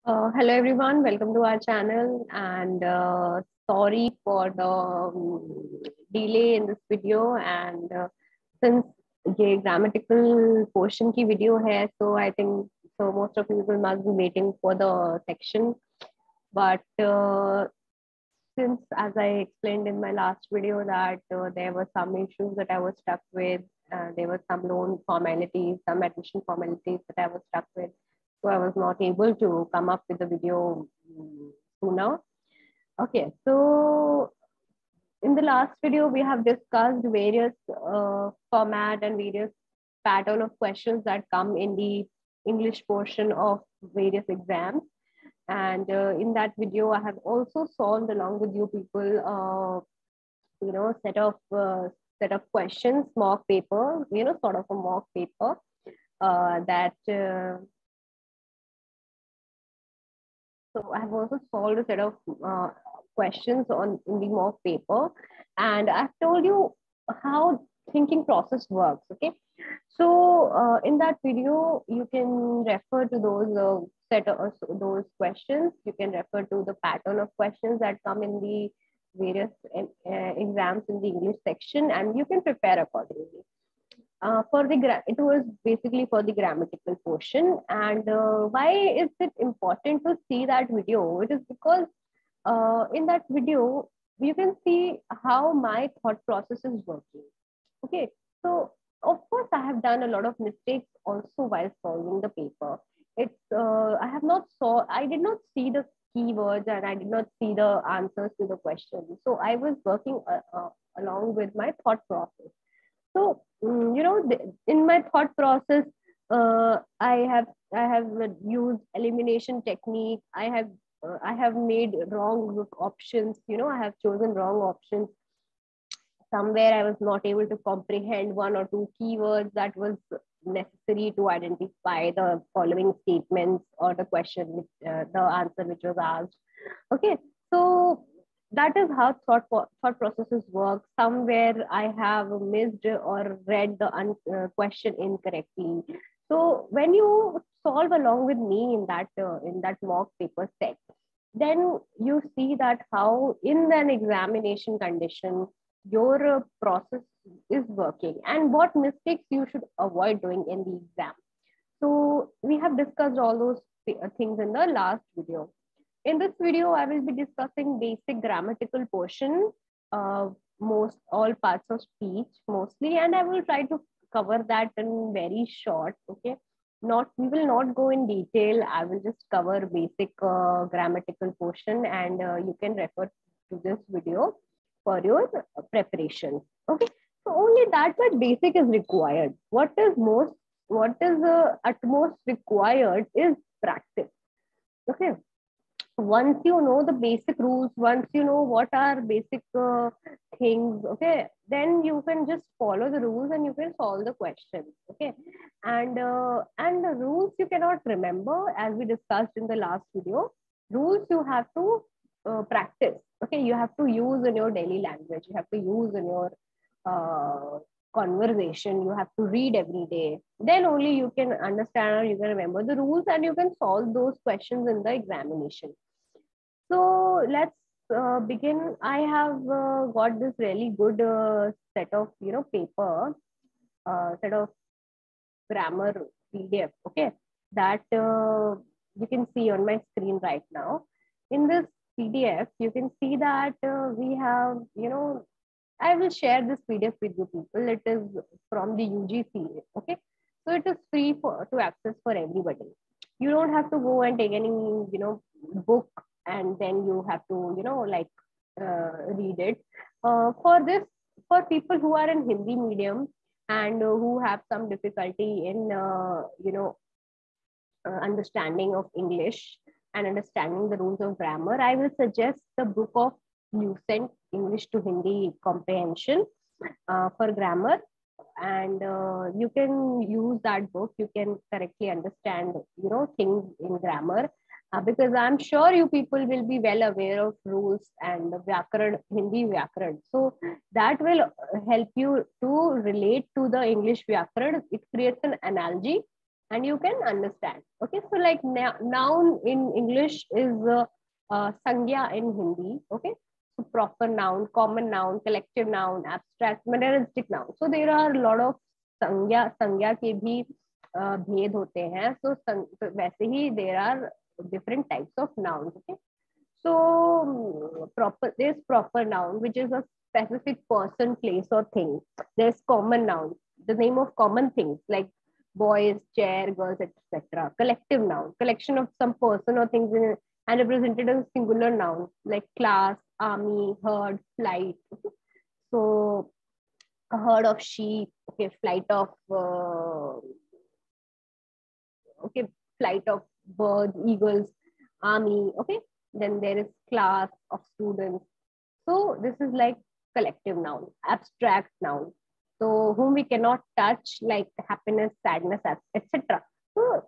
Hello everyone, welcome to our channel and sorry for the delay in this video and since ये grammatical portion की video है, so I think so most of you people must be waiting for the section, but since as I explained in my last video that there were some issues that I was stuck with, there were some loan formalities, some admission formalities that I was stuck with. So I was not able to come up with the video sooner. Okay, so in the last video, we have discussed various format and various pattern of questions that come in the English portion of various exams. And in that video, I have also solved along with you people, set of questions, mock paper, sort of a mock paper that. So I have also solved a set of questions in the mock paper, and I've told you how thinking process works. Okay, so in that video, you can refer to those those questions. You can refer to the pattern of questions that come in the various exams in the English section, and you can prepare accordingly. It was basically for the grammatical portion. And why is it important to see that video? It is because in that video you can see how my thought process is working. Okay, so of course I have done a lot of mistakes also while solving the paper. I did not see the keywords and I did not see the answers to the questions, so I was working along with my thought process. So in my thought process, I have used elimination technique. I have made wrong options. I have chosen wrong options. Somewhere I was not able to comprehend one or two keywords that was necessary to identify the following statements or the question, the answer which was asked. Okay, so that is how thought processes work. Somewhere I have missed or read the question incorrectly. So when you solve along with me in that mock paper set, then you see that how in an examination condition your process is working and what mistakes you should avoid doing in the exam. So we have discussed all those things in the last video. In this video, I will be discussing basic grammatical portion, most all parts of speech mostly, and I will try to cover that in very short. Okay, we will not go in detail. I will just cover basic grammatical portion, and you can refer to this video for your preparation. Okay, so only that much basic is required. What is at most required is practice. Okay, once you know the basic rules, once you know what are basic things, okay, then you can just follow the rules and you can solve the questions. Okay, and the rules you cannot remember, as we discussed in the last video. Rules you have to practice. Okay, you have to use in your daily language, you have to use in your conversation, you have to read every day. Then only you can understand or you can remember the rules and you can solve those questions in the examination. So let's begin. I have got this really good set of paper, set of grammar PDF. Okay, that you can see on my screen right now. In this PDF, you can see that we have I will share this PDF with you people. It is from the UGC. Okay, so it is free to access for everybody. You don't have to go and take any book and then you have to read it. For people who are in Hindi medium and who have some difficulty in understanding of English and understanding the rules of grammar, I will suggest the book of Lucent English to Hindi Comprehension for grammar. And you can use that book. You can correctly understand things in grammar, because I'm sure you people will be well aware of rules and the vyakaran, Hindi vyakaran. So that will help you to relate to the English vyakaran. It creates an analogy and you can understand. Okay, so like noun in English is sangya in Hindi. Okay, so proper noun, common noun, collective noun, abstract, materialistic noun. So there are a lot of संज्ञा के भी भेद होते हैं. So वैसे ही there are different types of nouns. Okay, so there's proper noun, which is a specific person, place, or thing. There's common noun, the name of common things like boys, chair, girls, etc. Collective noun, collection of some person or things and represented as a singular noun like class, army, herd, flight. Okay? So a herd of sheep, okay, flight of birds, eagles, army. Okay, then there is class of students. So this is like collective noun, abstract noun. So whom we cannot touch, like happiness, sadness, etc. So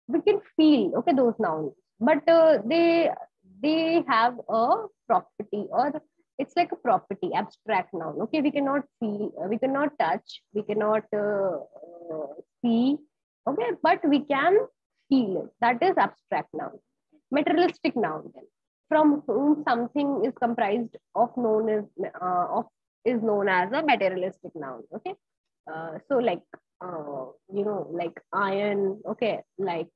we can feel, okay, those nouns, but they have a property, or it's like a property, abstract noun. Okay, we cannot feel, we cannot touch, we cannot see. Okay, but we can feel it. That is abstract noun. Materialistic noun, then, from whom something is comprised of known is known as a materialistic noun. Okay, so like like iron. Okay, like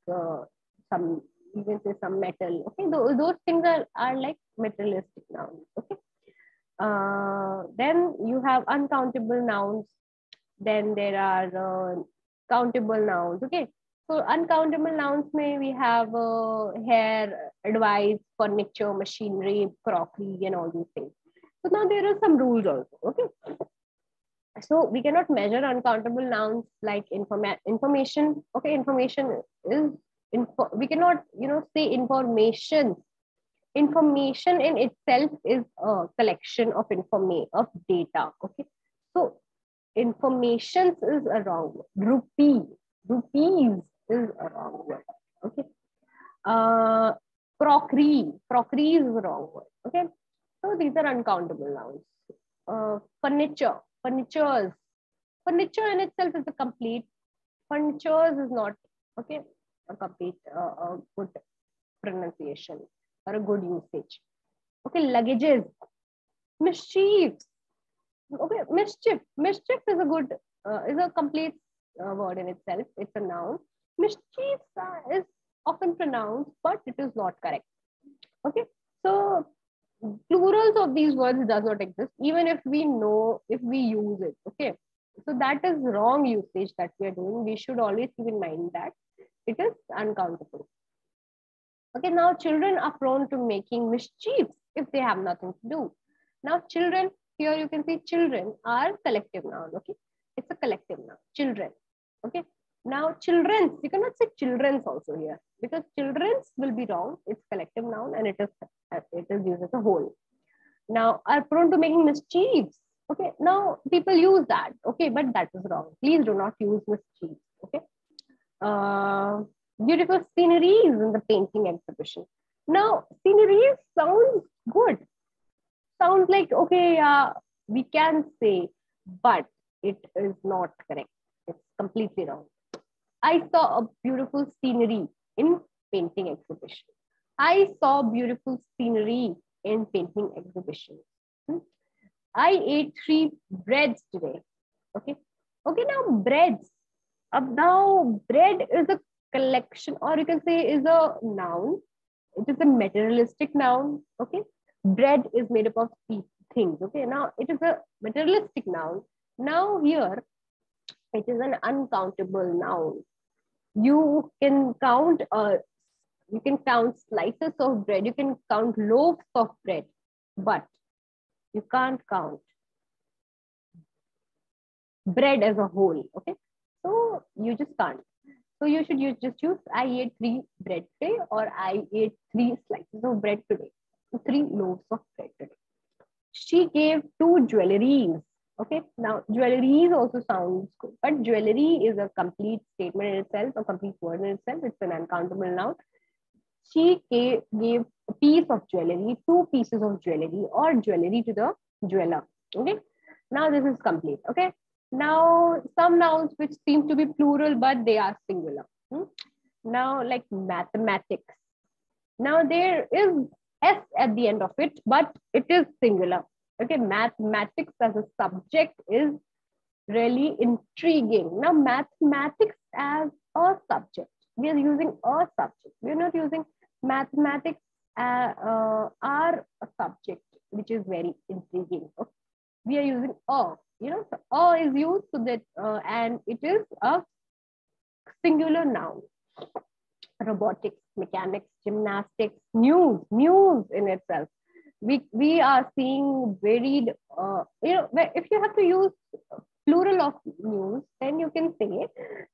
some, you can say some metal. Okay, those things are like materialistic nouns. Okay, then you have uncountable nouns. Then there are countable nouns. Okay, so uncountable nouns may we have hair, advice, furniture, machinery, crockery, and all these things. So now there are some rules also. Okay, so we cannot measure uncountable nouns like information. Okay, information is we cannot say information. Information in itself is a collection of data. Okay, so information is a wrong word. Rupees is a wrong word. Okay, crockery is a wrong word. Okay, so these are uncountable nouns. Furniture in itself is a complete. Furnitures is not, okay, a complete a good pronunciation or a good usage. Okay, luggages, mischiefs. Okay, mischief is a good is a complete word in itself. It's a noun. Mischief is often pronounced, but it is not correct. Okay, so plurals of these words does not exist, even if we use it. Okay, so that is wrong usage that we are doing. We should always keep in mind that it is uncountable. Okay, now children are prone to making mischiefs if they have nothing to do. Now children, here you can see children are collective noun. Okay, it's a collective noun, children. Okay, now children's, you cannot say children's also here, because children's will be wrong. It's collective noun and it is used as a whole. Now are prone to making mischiefs. Okay, now people use that. Okay, but that is wrong. Please do not use mischiefs. Okay, beautiful sceneries in the painting exhibition. Now sceneries sounds good. Sounds like, okay, we can say, but it is not correct. It's completely wrong. I saw a beautiful scenery in painting exhibition. I saw beautiful scenery in painting exhibition. I ate 3 breads today. Okay. Okay, now breads. Now bread is a collection, or you can say is a noun. It is a materialistic noun. Okay. Bread is made up of things. Okay. Now it is a materialistic noun. Now here it is an uncountable noun. You can count slices of bread. You can count loaves of bread, but you can't count bread as a whole. Okay, so you just can't. So you should just use I ate 3 bread today, or I ate 3 slices of bread today, 3 loaves of bread today. She gave 2 jewelries. Okay, now jewelries also sounds good, but jewelry is a complete statement in itself, a complete word in itself. It's an uncountable noun. She gave a piece of jewelry, 2 pieces of jewelry, or jewelry to the jeweler. Okay, now this is complete. Okay, Now, some nouns which seem to be plural, but they are singular. Now, like mathematics. Now, there is S at the end of it, but it is singular. Okay, mathematics as a subject is really intriguing. Now, mathematics as a subject. We are using a subject. We are not using mathematics are a subject, which is very intriguing. Okay? We are using a, so a is used so that, and it is a singular noun. Robotics, mechanics, gymnastics, news in itself. We are seeing varied, if you have to use plural of news, then you can say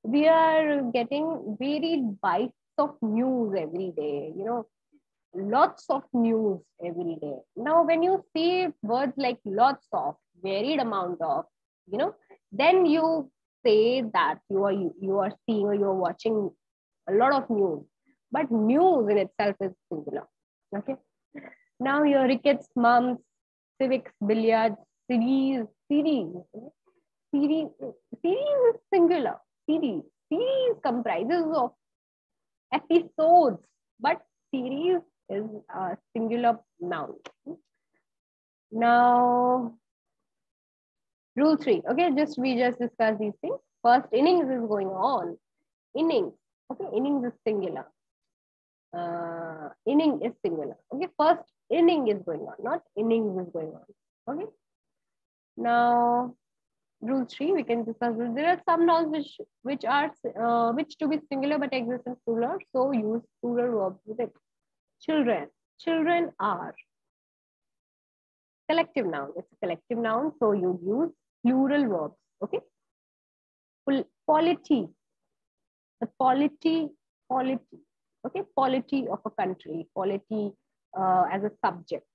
we are getting varied bites of news every day, lots of news every day. Now, when you see words like lots of, varied amount of, then you say that you are seeing or you are watching a lot of news. But news in itself is singular. Okay. Now your rickets, mums, civics, billiards, series is singular. Series comprises of episodes, but series is a singular noun. Now, rule 3. Okay, we just discussed these things. First, innings is going on. Innings. Okay, innings is singular. Inning is singular. Okay, first inning is going on, not innings is going on. Okay. Now, rule 3, we can discuss. There are some nouns which to be singular but exist in plural, so use plural verbs with it. Children are collective noun. It's a collective noun, so you use plural verbs. Okay. Polity. The polity. Okay, polity of a country, polity as a subject.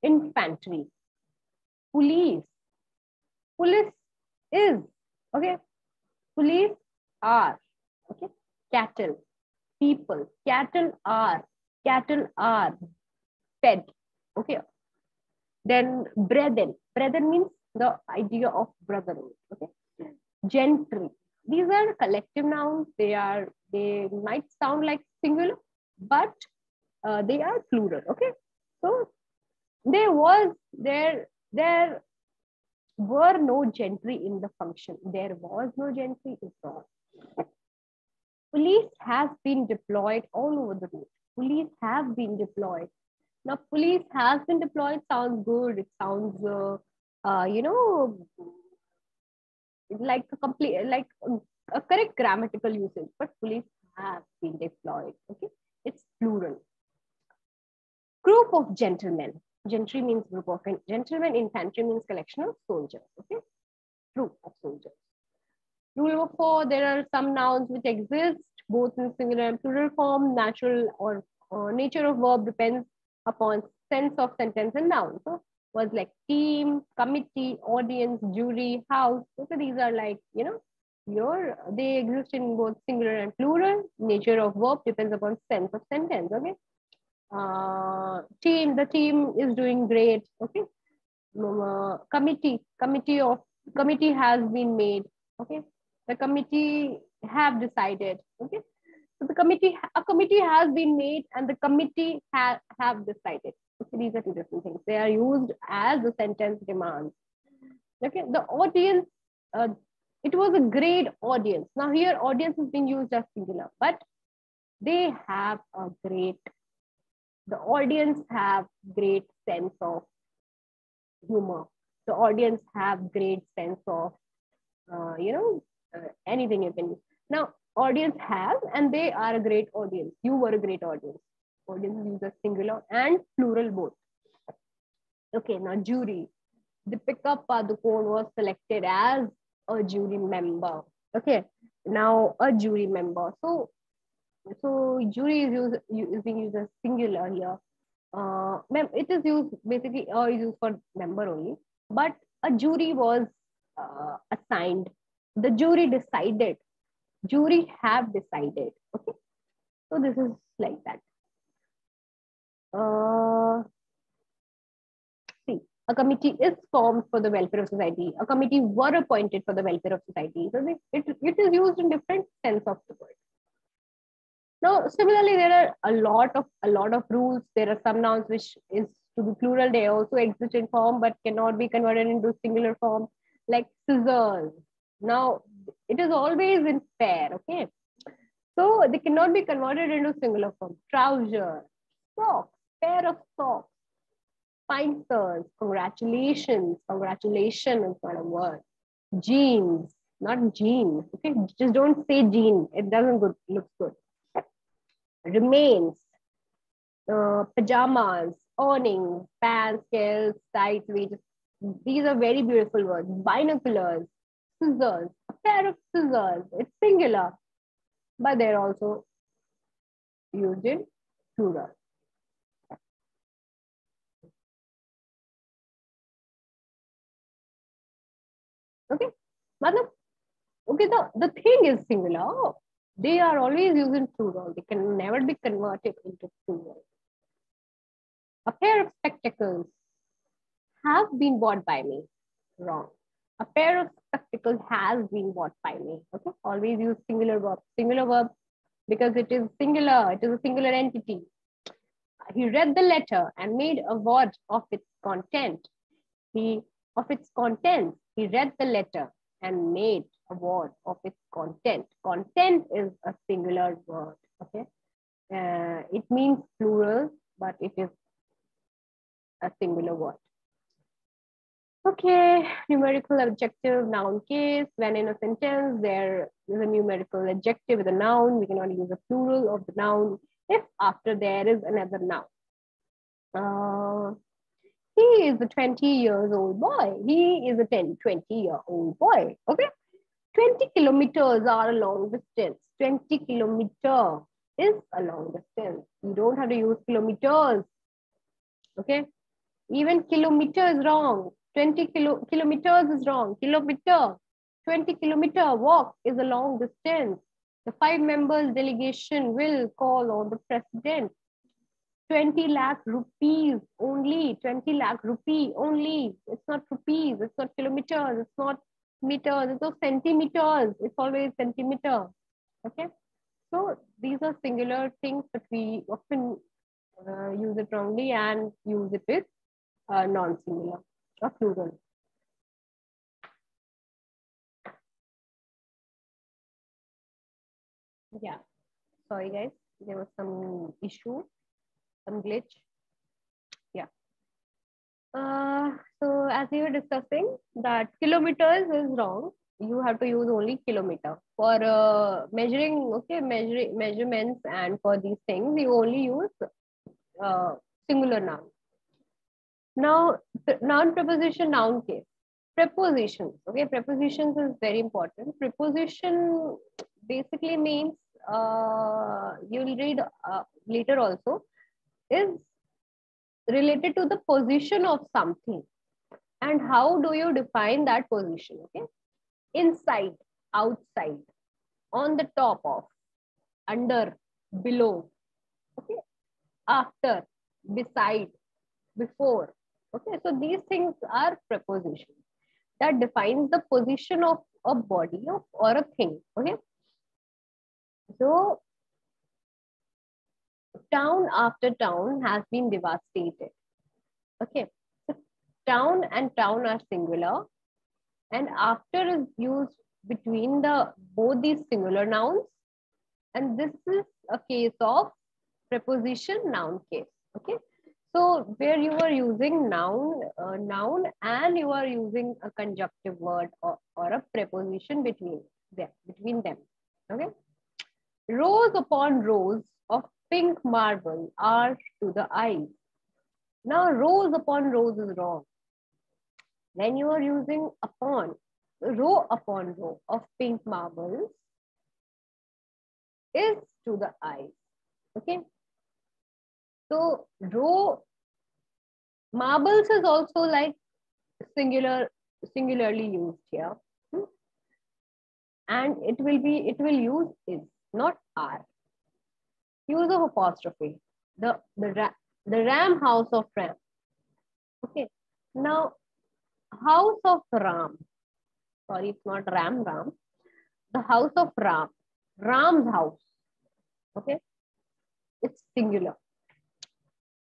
Infantry. Police is, okay. Police are, okay. Cattle, people. Cattle are fed, okay. Then brethren means the idea of brotherhood, okay. Gentry. These are collective nouns. They might sound like singular, but they are plural. Okay, so there were no gentry in the function. There was no gentry is wrong. Police has been deployed all over the road. Police have been deployed. Now, police has been deployed sounds good. It sounds, like a correct grammatical usage, but police have been deployed. Okay, it's plural. Group of gentlemen. Gentry means group of gentlemen. Infantry means collection of soldiers. Okay, group of soldiers. Rule number 4. There are some nouns which exist both in singular and plural form. Natural or nature of verb depends upon sense of sentence and noun. So words like team, committee, audience, jury, house. So these are like, they exist in both singular and plural. Nature of verb depends upon sense of sentence. Okay. The team is doing great. Okay. Committee has been made. Okay. The committee have decided. Okay. So a committee has been made and the committee have decided. Okay, these are two different things. They are used as the sentence demands. Okay, the audience, it was a great audience. Now here audience is being used as singular, but they have the audience have great sense of humor. The audience have great sense of, anything you can use. Now, audience have, and they are a great audience. You were a great audience. Audience uses singular and plural both. Okay, now jury. Deepika Padukone was selected as a jury member. Okay, now a jury member. So jury is being used as singular here. It is used basically, is used for member only. But a jury was assigned. The jury decided. Jury have decided. Okay, so this is like that. See, A committee is formed for the welfare of society. A committee were appointed for the welfare of society. So it is used in different sense of the word. Now, similarly, there are a lot of rules. There are some nouns which is to be plural. They also exist in form but cannot be converted into singular form, like scissors. Now, it is always in pair. Okay, so they cannot be converted into singular form. Trouser, socks, pair of socks. Pincers, congratulations. Congratulations is not a word. Jeans, not jean. Okay, just don't say jean. It doesn't look good. Remains, pajamas, awnings, pants, scales, tights, wages. These are very beautiful words. Binoculars, scissors, a pair of scissors. It's singular, but they're also used in plural. Okay, okay, the thing is singular. They are always used in plural. They can never be converted into plural. A pair of spectacles have been bought by me. Wrong. A pair of spectacles has been bought by me. Okay, always use singular verb. Singular verb because it is singular. It is a singular entity. He read the letter and made a word of its content. He read the letter and made a word of its content. Content is a singular word. Okay, it means plural, but it is a singular word. Okay, numerical adjective, noun case. When in a sentence there is a numerical adjective with a noun, we cannot use a plural of the noun if after there is another noun. He is a 20-year-old boy. He is a 20-year-old boy. Okay, 20 kilometers are a long distance. 20 kilometer is a long distance. You don't have to use kilometers. Okay, even kilometer is wrong. 20 kilometers is wrong. Kilometer, 20 kilometer walk is a long distance. The 5 members delegation will call on the president. 20 lakh rupees only. 20 lakh rupee only. It's not rupees. It's not kilometers. It's not meters. It's not centimeters. It's always centimeter. Okay. So these are singular things, but we often use it wrongly and use it with non-singular or plural. Yeah, sorry guys, there was some issue, some glitch. Yeah. So as we were discussing that kilometers is wrong. You have to use only kilometer for measuring. Okay, measurements and for these things you only use singular noun. Now, noun, preposition, noun case. Prepositions. Okay, prepositions is very important. Preposition basically means you'll read later also is related to the position of something. And how do you define that position? Okay, inside, outside, on the top of, under, below. Okay, after, beside, before. Okay, so these things are prepositions that defines the position of a body or a thing. Okay, so town after town has been devastated. Okay, so town and town are singular, and after is used between both these singular nouns, and this is a case of preposition noun case. Okay, so where you are using noun and you are using a conjunctive word or a preposition between them. Okay, rows upon rows of pink marble are to the eyes. Now rows upon rows is wrong. When you are using upon row of pink marbles is to the eyes. Okay, so row marbles is also like singularly used here, and it will use is, not are. Use of apostrophe. The Ram house of Ram. Okay, Now, house of Ram. Sorry, it's not Ram. The house of Ram. Ram's house. Okay, it's singular.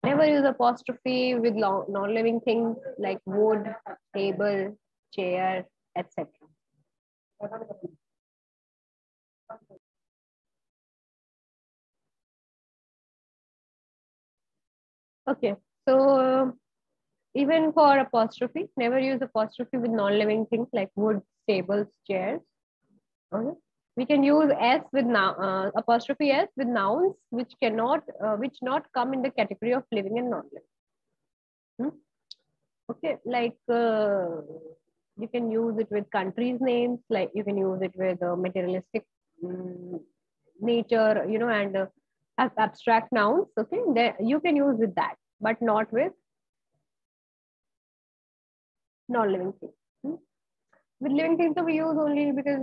Never use apostrophe with non-living things like wood, table, chair, etc. Okay, so even for apostrophe, never use apostrophe with non-living things like wood, tables, chairs. Okay. We can use s with apostrophe s with nouns which not come in the category of living and non-living. Okay, like you can use it with countries' names, like you can use it with materialistic nature, and abstract nouns. Okay, there you can use with that, but not with non-living things. With living things, we use only because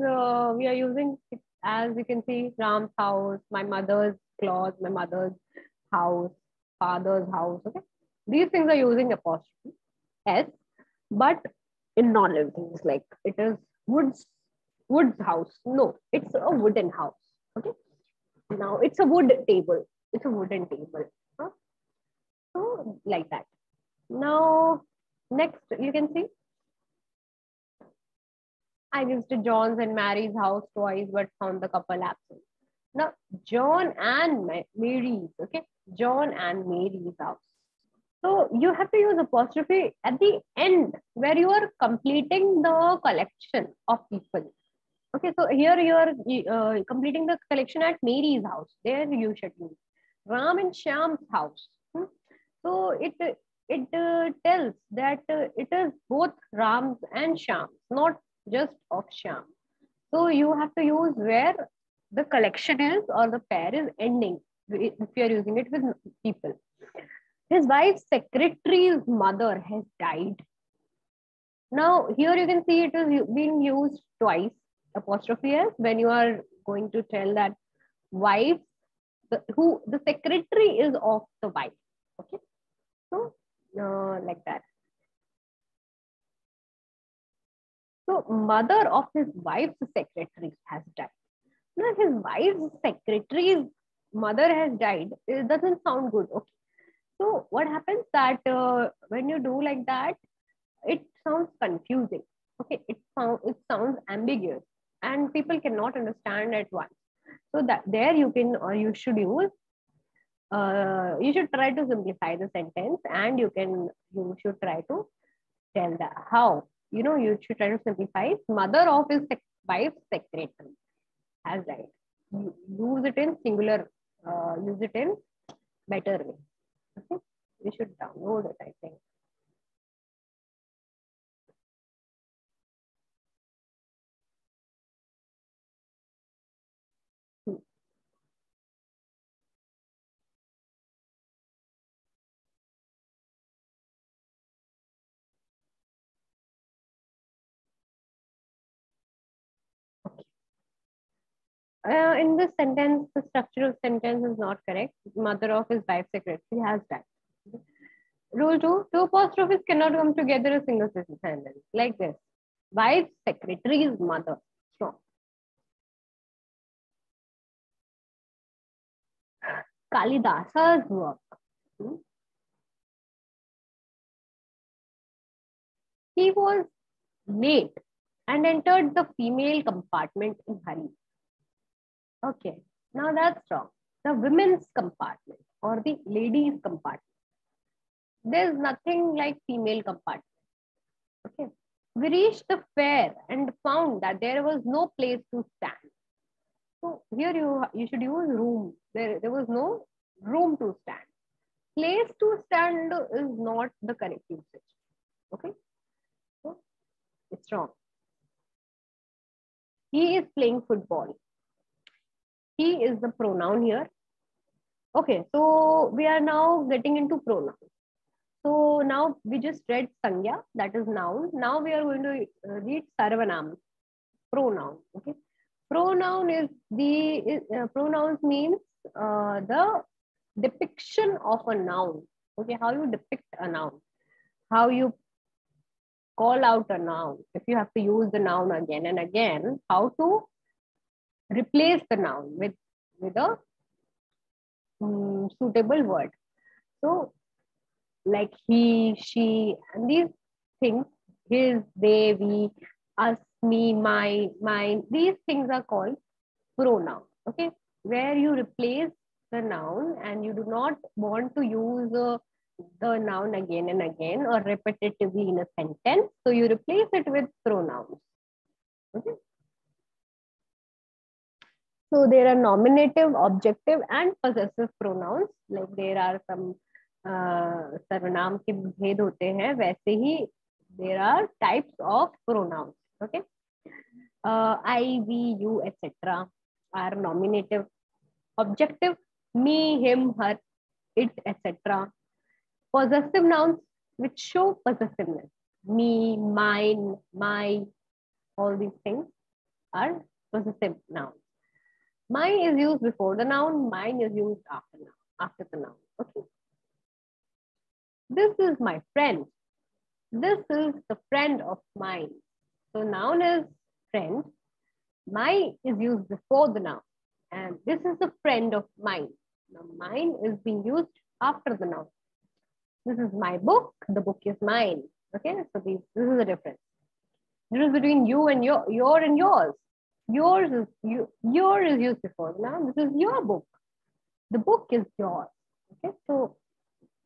we are using it, as you can see, Ram's house, my mother's cloth, my mother's house, father's house. Okay, these things are using apostrophe s, but in non-living things like it is wood's house. No, it's a wooden house. Okay, now it's a wood table. It's a wooden table. Huh? So like that. Now next you can see, I visited John's and Mary's house twice, but found the couple absent. Now, John and Mary's, okay? John and Mary's house. So you have to use apostrophe at the end where you are completing the collection of people. Okay, so here you are completing the collection at Mary's house. There you should use Ram and Shyam's house. So it tells that it is both Ram's and Shyam's, not just of Shyam. So you have to use where the collection is or the pair is ending if you are using it with people. His wife's secretary's mother has died. Now here you can see it is being used twice, apostrophe s, when you are going to tell that wife, the secretary is of the wife. Okay, so like that. So mother of his wife's secretary has died. Now his wife's secretary's mother has died. It doesn't sound good. Okay. So what happens that when you do like that, it sounds confusing. Okay, it sounds ambiguous, and people cannot understand at once. So that there you can or you should use. You should try to simplify the sentence, and you should try to tell that how you should try to simplify. Mother of his wife's secretary has died. Use it in singular. Use it in better way. Okay, you should download it, I think. In this sentence, the structure of sentence is not correct. Mother of his wife's secretary has died. Rule 2, two apostrophes cannot come together in a single sentence. Like this. Wife's secretary's mother. Strong. Kalidasa's work. He was late and entered the female compartment in hurry. Okay, now that's wrong. The women's compartment or the ladies' compartment. There's nothing like female compartment. Okay. We reached the fair and found that there was no place to stand. So here you should use room. There was no room to stand. Place to stand is not the correct usage. Okay. So it's wrong. He is playing football. He is the pronoun here. Okay, so we are now getting into pronouns. So now we just read Sangya, that is noun. Now we are going to read Sarvanam, pronoun. Okay, pronoun is pronouns means the depiction of a noun. Okay, how you depict a noun, how you call out a noun, if you have to use the noun again and again, how to replace the noun with a suitable word. So like he, she, and these things, his, they, we, us, me, my, mine, these things are called pronouns. Okay, where you replace the noun and you do not want to use the noun again and again or repetitively in a sentence. So you replace it with pronouns. Okay. So there are nominative, objective, and possessive pronouns. Like there are some सर्वनाम के भेद होते हैं, वैसे ही there are types of pronouns. Okay. I, we, you, etc. are nominative. Objective, me, him, her, it, etc. Possessive nouns which show possessiveness. Me, mine, my, all these things are possessive nouns. My is used before the noun, mine is used after the noun. Okay. This is my friend. This is the friend of mine. So noun is friend. My is used before the noun. And this is the friend of mine. Now mine is being used after the noun. This is my book. The book is mine. Okay, so this is the difference. Difference between you and your and yours. Yours is yours is used before the noun. This is your book. The book is yours. Okay, so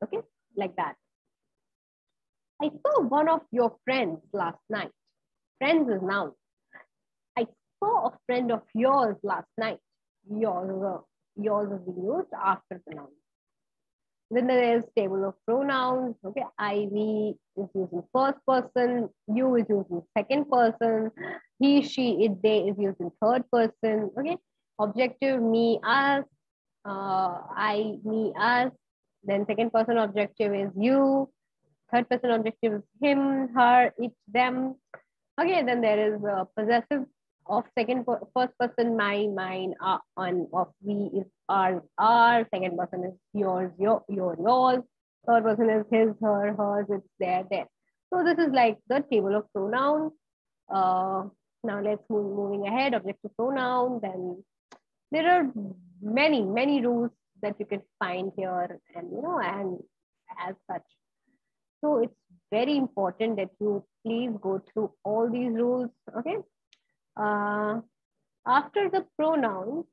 okay, like that. I saw one of your friends last night. Friends is noun. I saw a friend of yours last night. Yours is being used after the noun. Then there is table of pronouns. Okay, I, we is used in first person. You is used in second person. He, she, it, they is used in third person. Okay, objective, me, us. I, me, us. Then second person objective is you. Third person objective is him, her, it, them. Okay, then there is possessive of first person, my, mine, on, of we is ours, our. Second person is yours, yours. Third person is his, her, hers, it's there. So this is like the table of pronouns. Now let's moving ahead. Objective pronoun. Then there are many rules that you can find here, and and as such. So it's very important that you please go through all these rules. Okay. After the pronouns,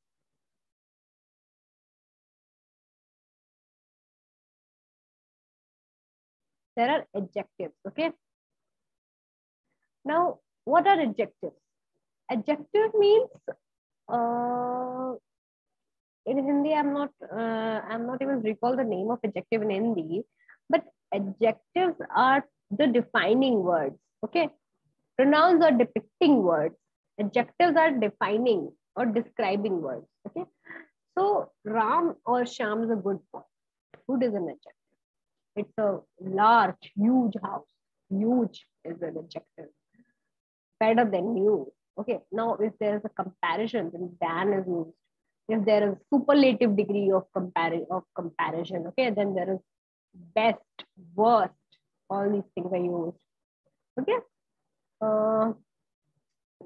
there are adjectives. Okay. Now, what are adjectives? Adjective means in Hindi, I'm not even recall the name of adjective in Hindi, but adjectives are the defining words. Okay. Pronouns are depicting words. Adjectives are defining or describing words. Okay. So Ram or Sham is a good boy. Good is an adjective. It's a large, huge house. Huge is an adjective. Better than new. Okay. Now, if there is a comparison, then than is used. If there is superlative degree of comparison, okay, then there is best, worst. All these things are used. Okay.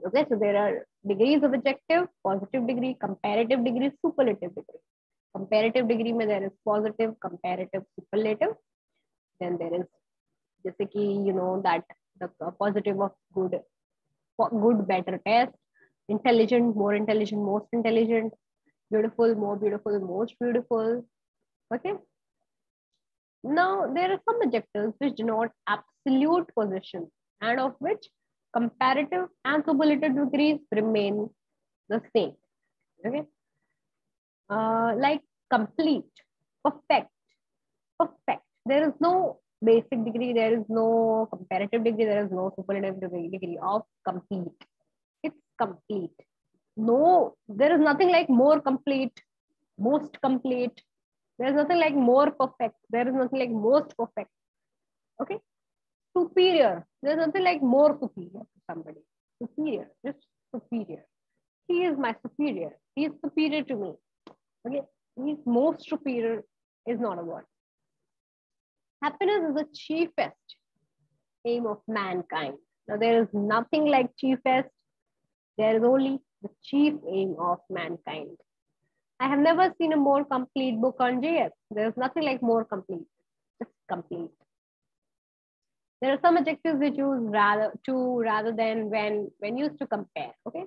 Okay, so there are degrees of adjective: positive degree, comparative degree, superlative degree. Comparative degree में there is positive, comparative, superlative. Then there is जैसे कि that the positive of good, better, best, intelligent, more intelligent, most intelligent, beautiful, more beautiful, most beautiful. Okay. Now there are some adjectives which denote absolute position and of which comparative and superlative degrees remain the same. Okay. Like complete, perfect. There is no basic degree, there is no comparative degree, there is no superlative degree of complete. It's complete. No, there is nothing like more complete, most complete. There is nothing like more perfect. There is nothing like most perfect. Okay. Superior. There's nothing like more superior to somebody. Superior, just superior. He is my superior. He is superior to me. Okay. He is most superior is not a word. Happiness is the chiefest. aim of mankind. Now, there is nothing like chiefest. There is only the chief aim of mankind. I have never seen a more complete book on JS. There is nothing like more complete. Just complete. There are some adjectives which use rather than when used to compare. Okay,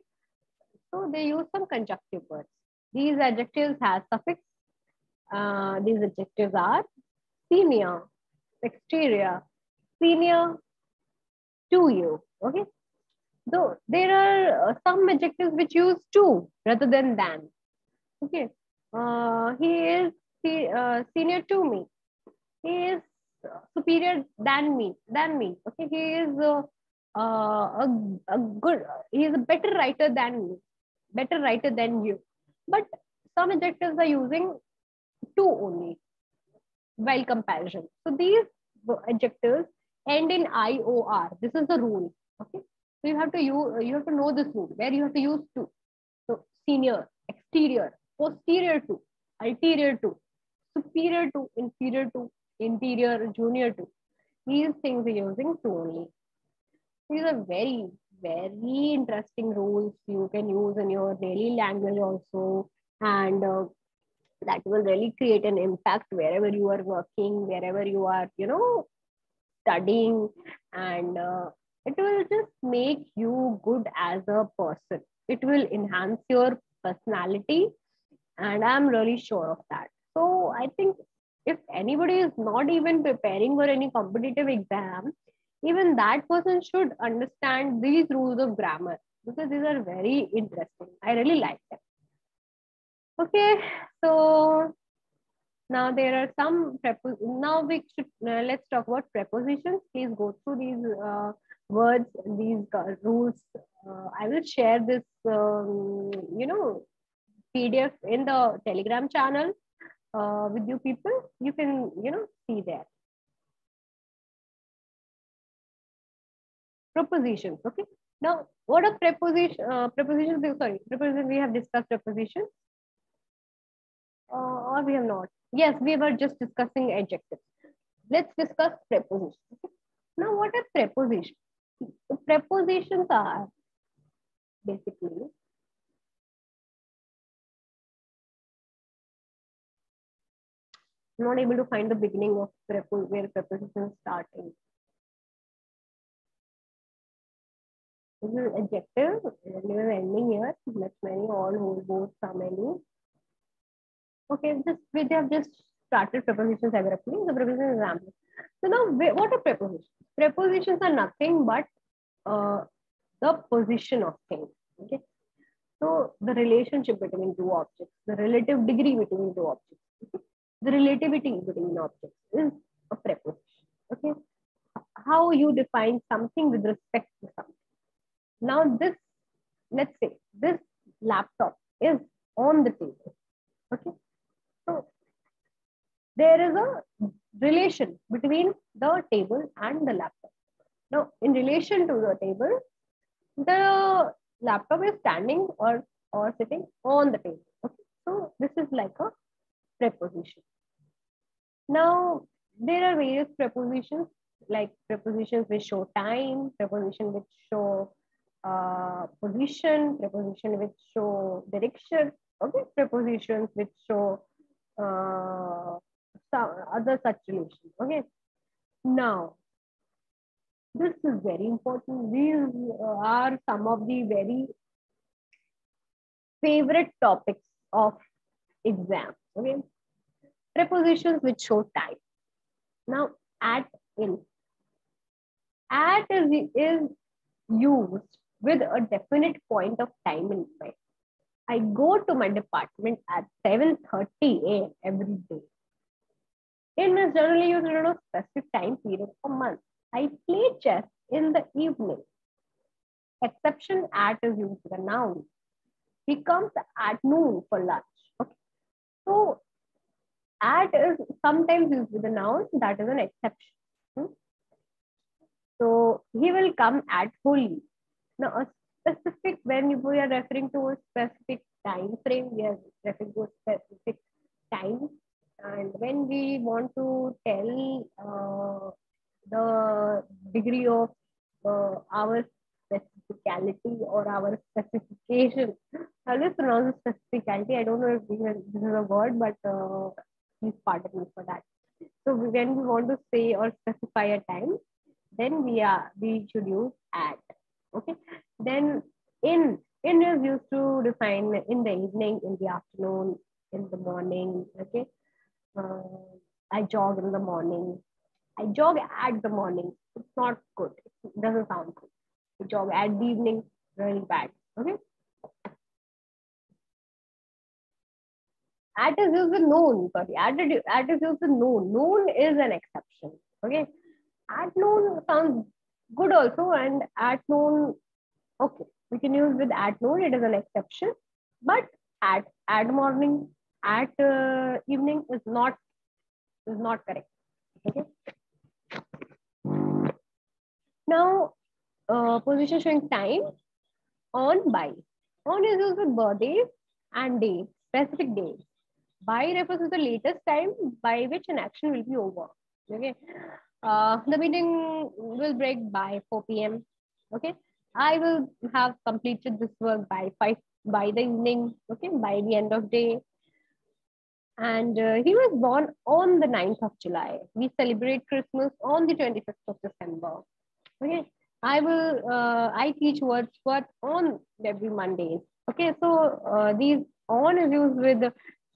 so they use some conjunctive words. These adjectives have suffix. These adjectives are senior, exterior, senior to you. Okay, so there are some adjectives which use to rather than than. Okay, he is senior to me. He is superior than me. Okay, he is a good. He is a better writer than me. Better writer than you. But some adjectives are using to only while comparison. So these adjectives end in IOR. This is the rule. Okay, so you have to know this rule where you have to use to. So senior, exterior, posterior to, ulterior to, superior to, inferior to, interior, junior to. These things are using to only. These are very, very interesting rules you can use in your daily language also, and that will really create an impact wherever you are working, wherever you are, studying, and it will just make you good as a person. It will enhance your personality, and I'm really sure of that. So I think if anybody is not even preparing for any competitive exam, even that person should understand these rules of grammar, because these are very interesting. I really like them. Okay, so now there are some now we should let's talk about prepositions. Please go through these words, these rules. I will share this PDF in the Telegram channel with you people. You can see there. Prepositions. Okay, now what are prepositions? Prepositions, we have discussed prepositions, or we have not. Yes, we were just discussing adjectives. Let's discuss prepositions. Okay? Now, what are prepositions? Prepositions are basically I'm not able to find the beginning of where prepositions starting. This is adjective, and we are ending here. Let's many, all, whole, both, some, any. Okay, we have just started prepositions abruptly. The preposition example. So now, what are prepositions? Prepositions are nothing but the position of things. Okay, so the relationship between two objects, the relative degree between two objects, okay? The relativity between objects is a preposition. Okay, how you define something with respect to something. Now this, let's say this laptop is on the table. Okay, so there is a relation between the table and the laptop. Now, in relation to the table, the laptop is standing or sitting on the table. Okay, so this is like a preposition. Now, there are various prepositions, like prepositions which show time, preposition which show position, preposition which show direction. Okay, prepositions which show some other such relations. Okay, now this is very important. These are some of the very favorite topics of exam. Okay, prepositions which show time. Now, at in. At is used with a definite point of time in mind. I go to my department at 7:30 a.m. every day. In is generally used in a specific time period or month. I play chess in the evening. Exception at is used with a noun. He comes at noon for lunch. Okay. So at is sometimes used with a noun. That is an exception. So he will come at Holi. Now a specific, when we are referring to a specific time frame, we are referring to a specific time. And when we want to tell the degree of our specificality or our specification. I always pronounce specificality. I don't know if this is a word, but please pardon me for that. So when we want to say or specify a time, then we should use at. Okay. Then in is used to define in the evening, in the afternoon, in the morning. Okay. I jog in the morning. I jog at the morning. It's not good. It doesn't sound good. I jog at the evening. Really bad. Okay. At is used with noon. Sorry. At is used with noon. Noon is an exception. Okay. At noon sounds good also, and at noon, okay, we can use with at noon. It is an exception, but at morning, at evening is not correct. Okay. Now, position showing time on by. On is used with birthdays and dates, specific days. By refers to the latest time by which an action will be over. Okay. The meeting will break by 4 p.m. Okay. I will have completed this work by 5 by the evening. Okay. By the end of day. And he was born on the 9th of July. We celebrate Christmas on the 25th of December. Okay. I teach words what on every Mondays. Okay. So these on is used with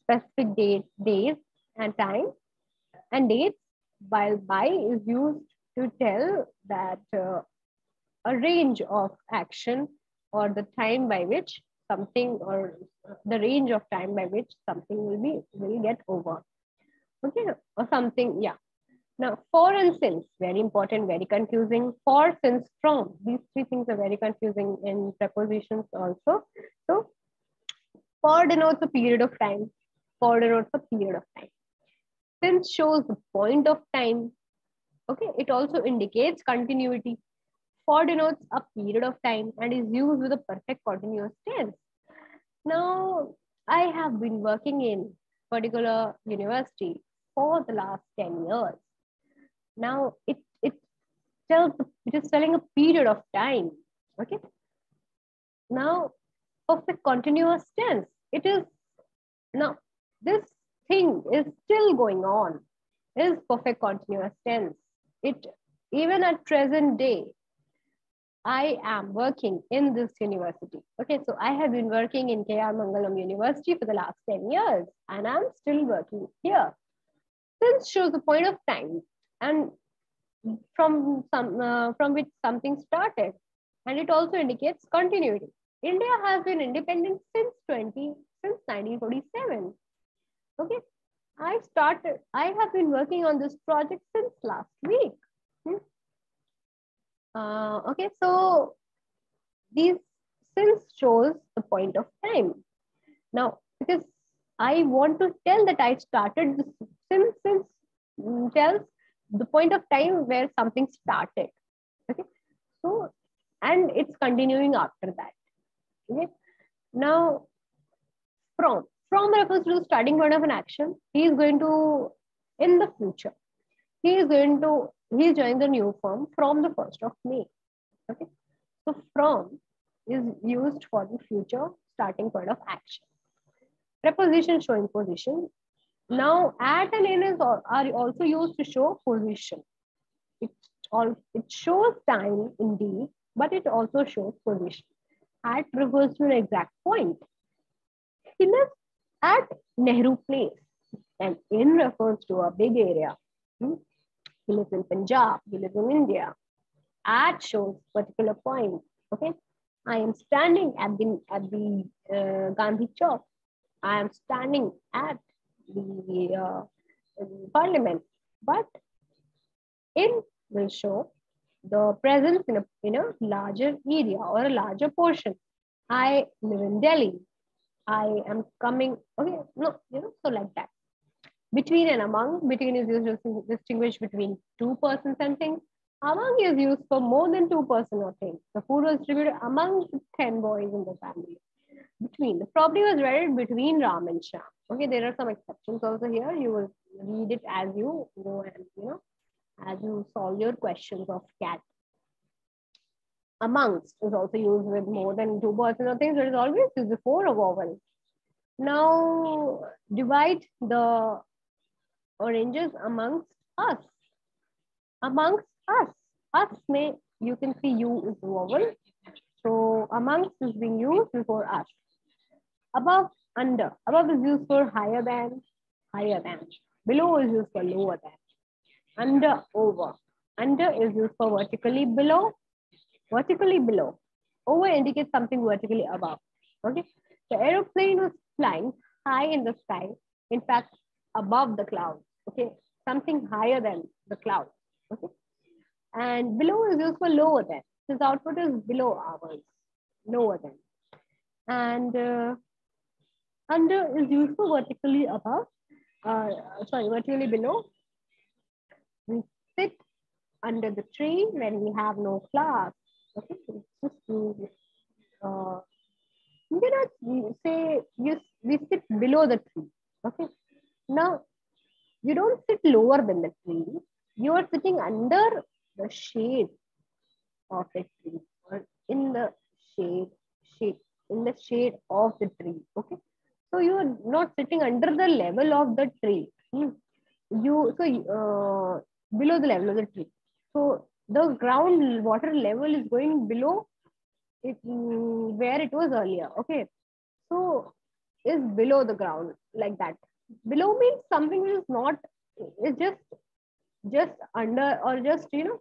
specific days and time and dates, while by is used to tell that a range of action or the time by which something or the range of time by which something will get over. Okay, or something, yeah. Now, for and since, very important, very confusing. For, since, from. These three things are very confusing in prepositions also. So, for denotes a period of time. For denotes a period of time. Since shows the point of time. Okay, it also indicates continuity. For denotes a period of time and is used with a perfect continuous tense. Now, I have been working in particular university for the last 10 years. Now, it is telling a period of time. Okay. Now, perfect continuous tense. It is now this thing is still going on. Is perfect continuous tense. It even at present day, I am working in this university. Okay, so I have been working in K.R. Mangalam University for the last 10 years and I'm still working here. Since shows the point of time and from which something started, and it also indicates continuity. India has been independent since 1947. Okay, I have been working on this project since last week. Okay, so these since shows the point of time. Now, because I want to tell that I started this since tells the point of time where something started. Okay, so and it's continuing after that. Okay, now from refers to the starting point of an action. He is going to in the future. He is joining the new firm from the 1st of May. Okay, so from is used for the future starting point of action. Preposition showing position. Now, at and in are also used to show position. It shows time indeed, but it also shows position. At refers to an exact point. He lives at Nehru Place, and in refers to a big area. He lives in Punjab. He lives in India. At shows particular point. Okay, I am standing at the Gandhi Chowk. I am standing at the parliament. But in will show the presence in a larger area or a larger portion. I live in Delhi. I am coming. Okay, no, so like that. Between and among. Between is used to distinguish between two persons and things. Among is used for more than two persons or things. The food was distributed among 10 boys in the family. Between. The property was divided between Ram and Shyam. Okay, there are some exceptions also here. You will read it as you go and as you solve your questions of CAT Amongst is also used with more than two persons or things. It is always used before a vowel. Now divide the oranges amongst us. Amongst us. Us may, you can see U is vowel. So amongst is being used before us. Above, under. Above is used for higher than, higher than. Below is used for lower than. Under, over. Under is used for vertically below. Vertically below. Over indicates something vertically above. Okay. The aeroplane was flying high in the sky. In fact, above the clouds. Okay. Something higher than the clouds. Okay. And below is used for lower than. His output is below ours. Lower than. And under is used for vertically above. Vertically below. We sit under the tree when we have no class. Okay, just you cannot say we sit below the tree. Okay, now you don't sit lower than the tree. You are sitting under the shade of the tree, or in the shade of the tree. Okay, so you are not sitting under the level of the tree. Below the level of the tree. So the ground water level is going below it, where it was earlier. Okay, so is below the ground, like that. Below means something which is not, is just under, or just below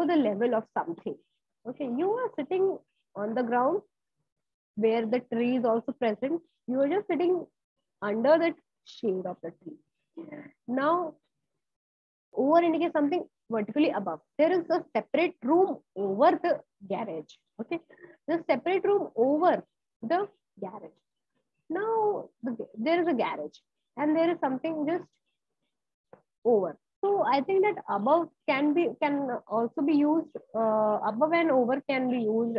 the level of something. Okay, you are sitting on the ground where the tree is also present. You are just sitting under the shade of the tree. Now, over indicates something vertically above. There is a separate room over the garage. Okay, there's a separate room over the garage. Now there is a garage and there is something just over. So I think that above can also be used. Above and over can be used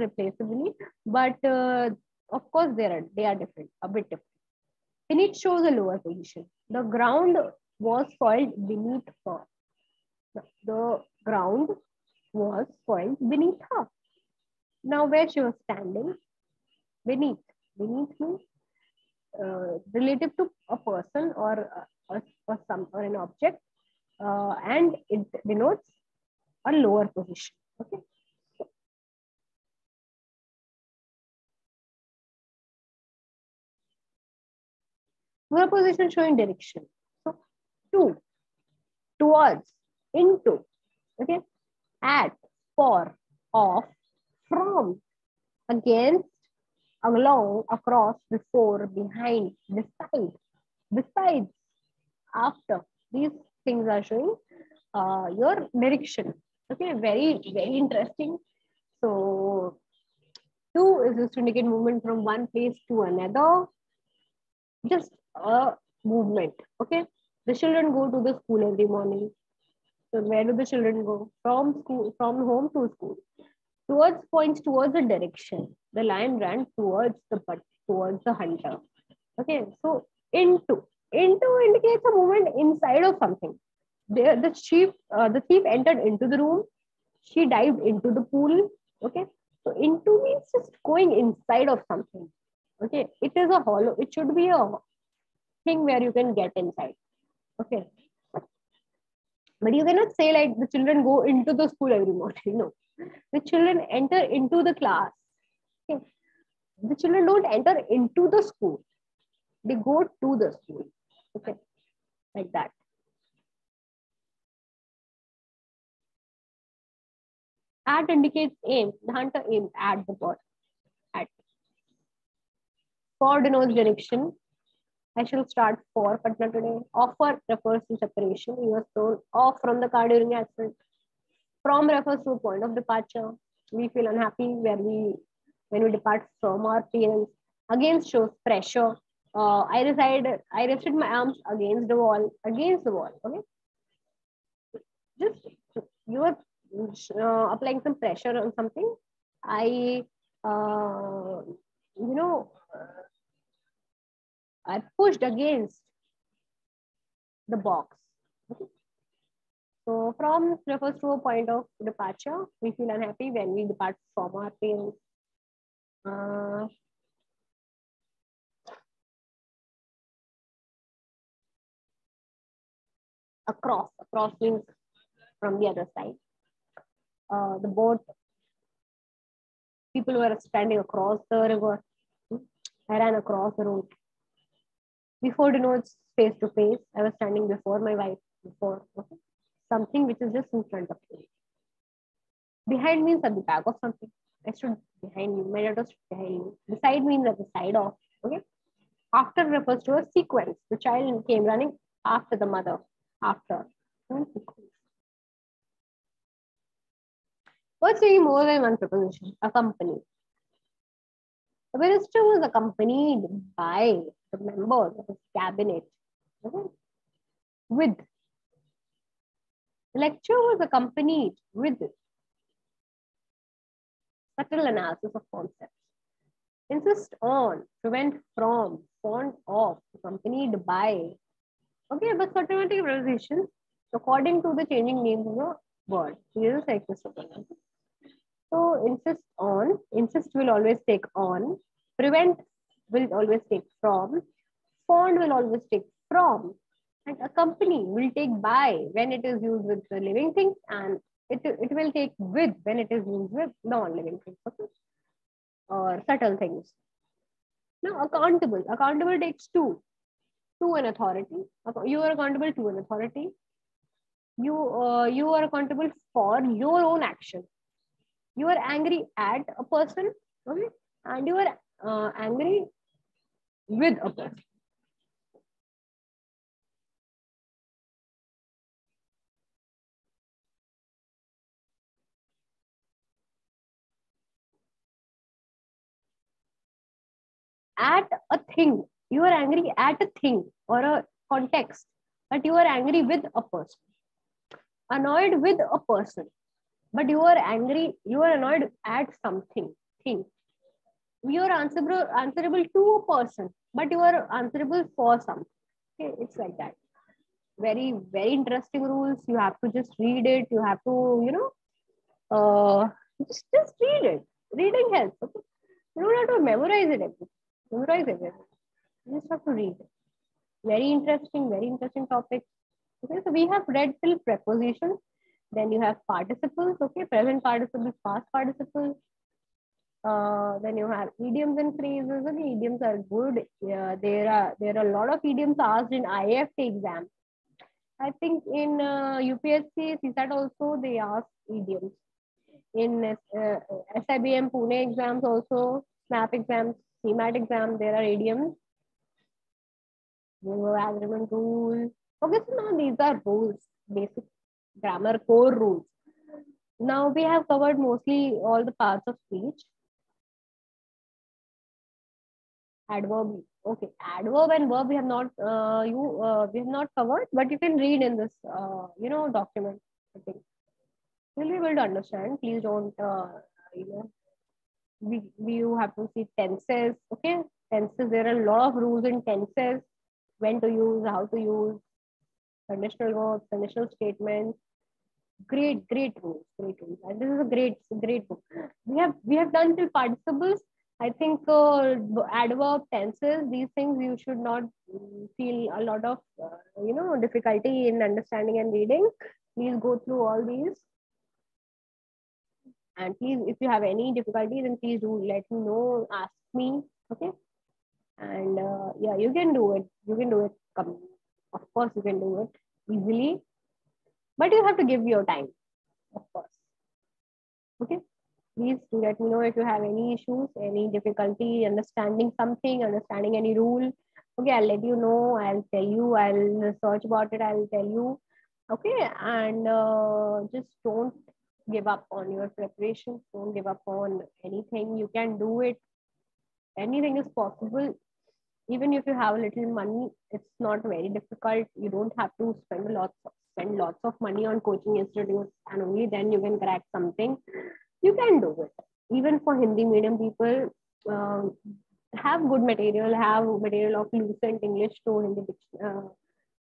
replaceably. But of course they are different, a bit different. Beneath shows a lower position. The ground was soiled beneath her. The ground was soiled beneath her. Now where she was standing, beneath means relative to a person or an object, and it denotes a lower position. Okay. Lower position showing direction. So to, towards, into, okay, at, for, of, from, against, along, across, before, behind, besides, after. These things are showing your direction. Okay, very, very interesting. So to is used to indicate movement from one place to another. Just a movement. Okay, the children go to the school every morning. So where do the children go? From school, from home to school. Towards points towards the direction. The lion ran towards the hunter. Okay, so into indicates a movement inside of something. The thief entered into the room. She dived into the pool. Okay, so into means just going inside of something. Okay, it is a hollow. It should be a thing where you can get inside. Okay, but you cannot say like the children go into the school every morning. No, the children enter into the class. Okay, the children don't enter into the school. They go to the school. Okay, like that. At indicates aim. The hunter aimed at the bird. At. For denotes direction. I shall start for Patna today. Offer refers to separation. You are thrown off from the car during accident. From refers to a point of departure. We feel unhappy when we depart from our parents. Against shows pressure. I rested my arms against the wall. Against the wall. Okay. Just you are applying some pressure on something. I pushed against the box. Okay. So from refers to a point of departure. We feel unhappy when we depart from our parents. Across means from the other side. The boat, people were standing across the river. I ran across the road. Before denotes face to face. I was standing before my wife. Before, okay? Something which is just in front of you. Behind means at the back of something. I stood behind you. My daughter stood behind you. Beside means at the side of. Okay. After refers to a sequence. The child came running after the mother. After. What's saying more than one preposition? Accompany. The minister was accompanied by the members of his cabinet. Okay. With. The lecture was accompanied with subtle analysis of concepts. Insist on, prevent from, fond of, accompanied by. Okay, but automatic preposition according to the changing names of the word. Here is like this. So insist on, insist will always take on, prevent will always take from, fond will always take from, and accompany will take by when it is used with the living things, and it will take with when it is used with non-living things, okay? Or subtle things. Now accountable. Accountable takes two. To an authority. You are accountable to an authority. You are accountable for your own action. You are angry at a person, okay? And you are angry with a person. At a thing. You are angry at a thing or a context, but you are angry with a person. Annoyed with a person, but you are angry, you are annoyed at something, thing. You are answerable to a person, but you are answerable for something. Okay, it's like that. Very, very interesting rules. You have to just read it. You have to, just read it. Reading helps. Okay? You don't have to memorize it. Memorize everything. You just have to read it. Very interesting topic. Okay, so we have read till prepositions. Then you have participles. Okay, present participles, past participles. Then you have idioms and phrases. Okay, idioms are good. There are a lot of idioms asked in IFT exam. I think in UPSC, CSAT also they ask idioms. In SIBM Pune exams also, SNAP exams, NMAT exam, there are idioms. Agreement rules. Okay, so now these are rules, basic grammar core rules. Now we have covered mostly all the parts of speech. Adverb. Okay, adverb and verb we have not we have not covered, but you can read in this document. I think you'll be able to understand. Please don't you have to see tenses. Okay, tenses. There are a lot of rules in tenses. When to use, how to use, conditional verbs, conditional statements. Great rules, and this is a great book. We have done till participles. I think adverb, tenses, these things you should not feel a lot of difficulty in understanding and reading. Please go through all these, and please, if you have any difficulty, then please do let me know. Ask me, okay? And yeah, you can do it. You can do it. Of course, you can do it easily, but you have to give your time, of course. Okay. Please do let me know if you have any issues, any difficulty understanding something, understanding any rule. Okay, I'll let you know. I'll tell you. I'll research about it. I'll tell you. Okay, and just don't give up on your preparation. Don't give up on anything. You can do it. Anything is possible. Even if you have a little money, it's not very difficult. You don't have to spend lots of money on coaching institutes, and only then you can crack something. You can do it. Even for Hindi medium people, have good material, have material of Lucent English to Hindi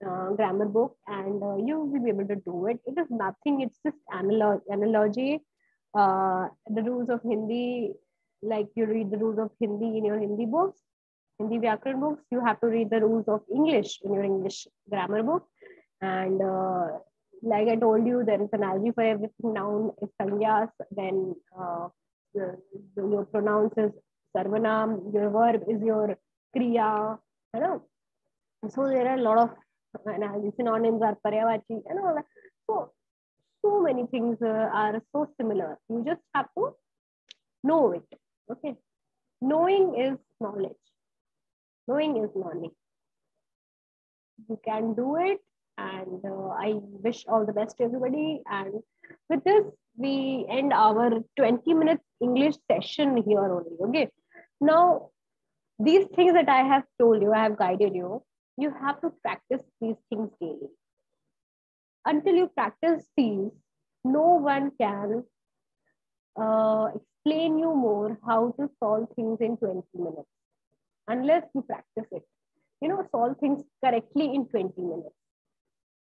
grammar book, and you will be able to do it. It is nothing. It's just analogy. The rules of Hindi, like you read the rules of Hindi in your Hindi books, Hindi Vyakaran books. You have to read the rules of English in your English grammar book. And like I told you, there is an analogy for everything. Noun is sangyas, then your pronouns is sarvanam, your verb is your kriya, you know. So there are a lot of synonyms are paryavachi and all that. So many things are so similar. You just have to know it. Okay, knowing is knowledge. Knowing is learning. You can do it, and I wish all the best to everybody. And with this, we end our 20 minutes English session here only. Okay, now these things that I have told you, I have guided you. You have to practice these things daily. Until you practice these, no one can explain you more how to solve things in 20 minutes unless you practice it. You know, solve things correctly in 20 minutes.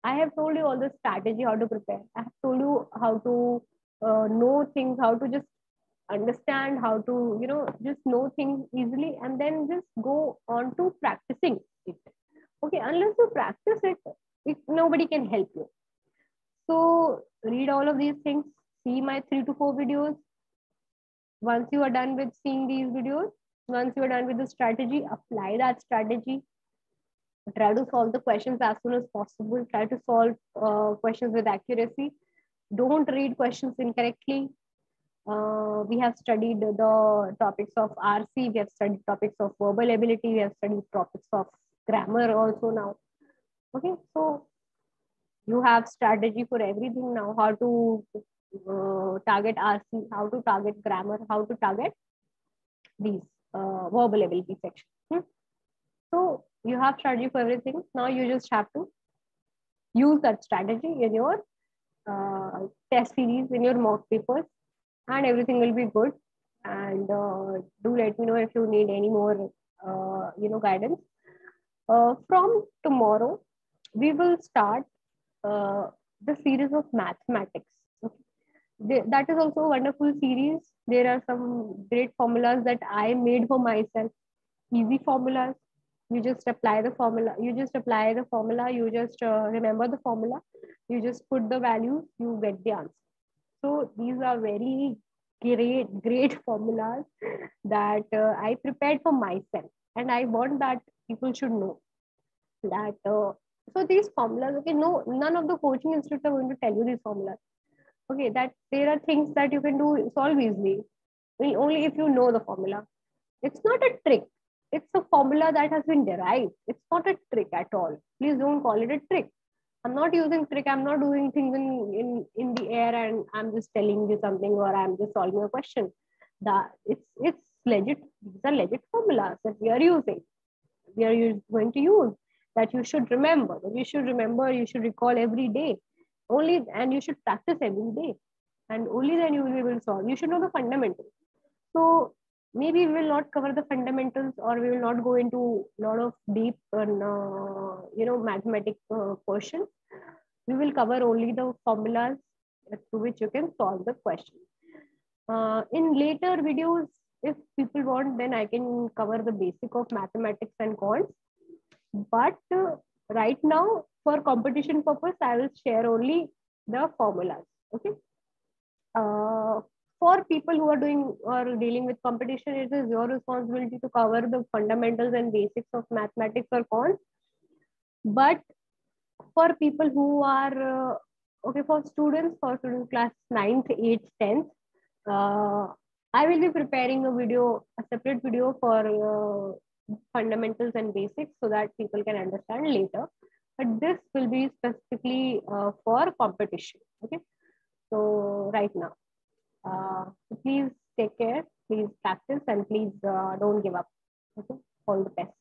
I have told you all the strategy, how to prepare. I have told you how to know things, how to just understand, how to, you know, just know things easily, and then just go on to practicing it. Okay, unless you practice it, nobody can help you. So read all of these things, see my 3 to 4 videos. Once you are done with seeing these videos, once you are done with the strategy, apply that strategy. Try to solve the questions as soon as possible. Try to solve questions with accuracy. Don't read questions incorrectly. We have studied the topics of RC. We have studied topics of verbal ability. We have studied topics of grammar also now. Okay, so you have strategy for everything now. How to target RC, how to target grammar, how to target these verbal ability section. So you have strategy for everything. Now you just have to use that strategy in your test series, in your mock papers, and everything will be good. And do let me know if you need any more, guidance. From tomorrow, we will start the series of mathematics. Okay. That is also a wonderful series. There are some great formulas that I made for myself. Easy formulas. You just apply the formula. You just remember the formula. You just put the values. You get the answer. So these are very great formulas that I prepared for myself, and I want that people should know that. So these formulas, okay, no, none of the coaching institutes are going to tell you these formulas. Okay, that there are things that you can solve easily, only if you know the formula. It's not a trick. It's a formula that has been derived. It's not a trick at all. Please don't call it a trick. I'm not using trick. I'm not doing things in the air and I'm just telling you something, or I'm just solving a question. It's legit. These are legit formulas that we are using. We are going to use that you should remember. You should recall every day. And you should practice every day. And only then you will be able to solve. You should know the fundamentals. So maybe we will not cover the fundamentals, or we will not go into a lot of deep, mathematical portion. We will cover only the formulas through which you can solve the question. In later videos, if people want, then I can cover the basic of mathematics and quants. But right now, for competition purpose, I will share only the formulas. Okay. For people who are doing or dealing with competition, it is your responsibility to cover the fundamentals and basics of mathematics or quants. But for people who are for students class 9th, 8th, 10th, I will be preparing a separate video for fundamentals and basics, so that people can understand later. But this will be specifically for competition. Okay. So right now, so please take care, please practice, and please don't give up. Okay. All the best.